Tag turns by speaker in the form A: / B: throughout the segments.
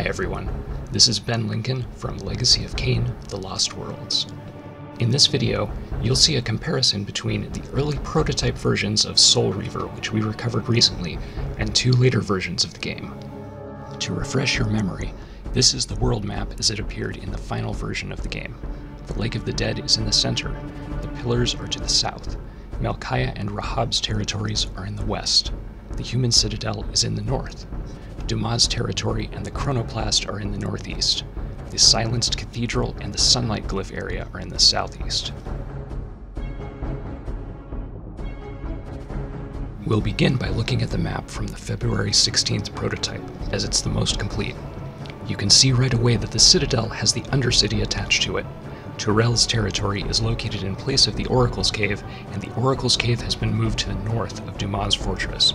A: everyone, this is Ben Lincoln from Legacy of Kain, The Lost Worlds. In this video, you'll see a comparison between the early prototype versions of Soul Reaver, which we recovered recently, and two later versions of the game. To refresh your memory, this is the world map as it appeared in the final version of the game. The Lake of the Dead is in the center, the pillars are to the south, Melchiah and Rahab's territories are in the west, the human citadel is in the north, Dumas' territory and the chronoplast are in the northeast. The silenced cathedral and the sunlight glyph area are in the southeast. We'll begin by looking at the map from the February 16th prototype, as it's the most complete. You can see right away that the citadel has the Undercity attached to it. Turel's territory is located in place of the Oracle's Cave, and the Oracle's Cave has been moved to the north of Dumas' fortress.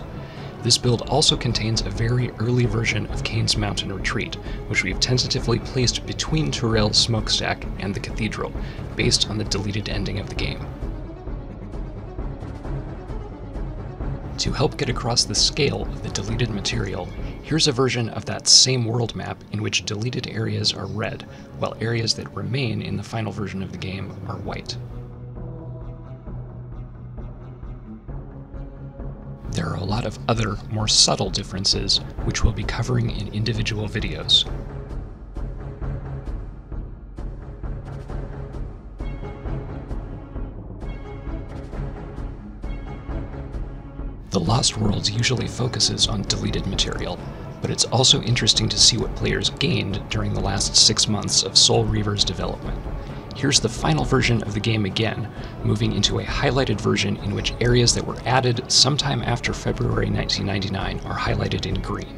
A: This build also contains a very early version of Kain's Mountain Retreat, which we've tentatively placed between Turel's smokestack and the cathedral, based on the deleted ending of the game. To help get across the scale of the deleted material, here's a version of that same world map in which deleted areas are red, while areas that remain in the final version of the game are white. There are a lot of other, more subtle differences, which we'll be covering in individual videos. The Lost Worlds usually focuses on deleted material, but it's also interesting to see what players gained during the last 6 months of Soul Reaver's development. Here's the final version of the game again, moving into a highlighted version in which areas that were added sometime after February 1999 are highlighted in green.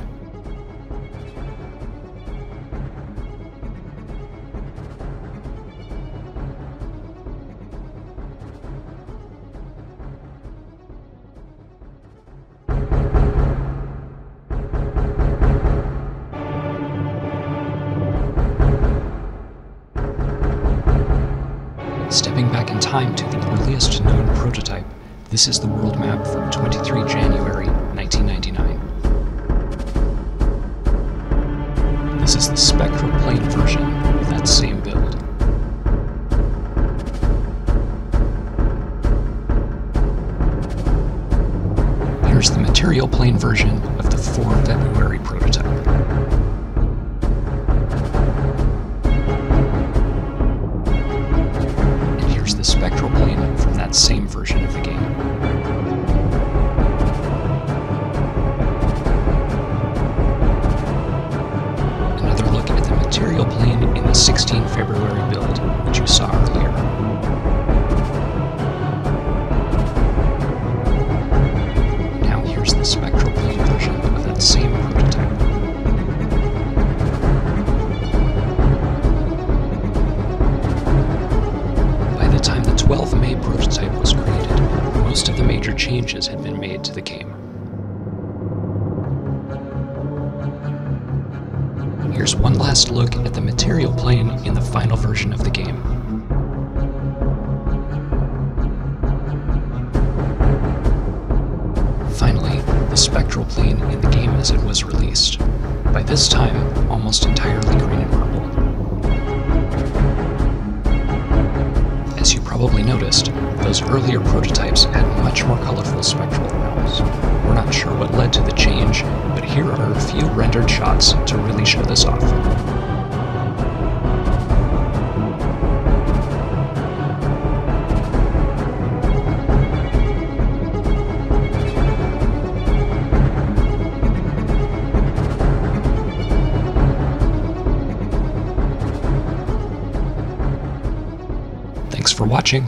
A: Stepping back in time to the earliest known prototype, this is the world map from 23 January 1999. This is the spectral plane version of that same build. Here's the material plane version of the 4 February prototype. The spectral plane from that same version of the game. Another look at the material plane in the 16 February build, which you saw earlier. Now here's the spectral plane version of that same prototype. By the time the 12 May prototype was created, most of the major changes had been made to the game. Here's one last look at the material plane in the final version of the game. Finally, the spectral plane in the game as it was released. By this time, almost entirely green and purple. As you probably noticed, those earlier prototypes had much more colorful spectral realms. We're not sure what led to the change, but here are a few rendered shots to really show this off. Thanks for watching.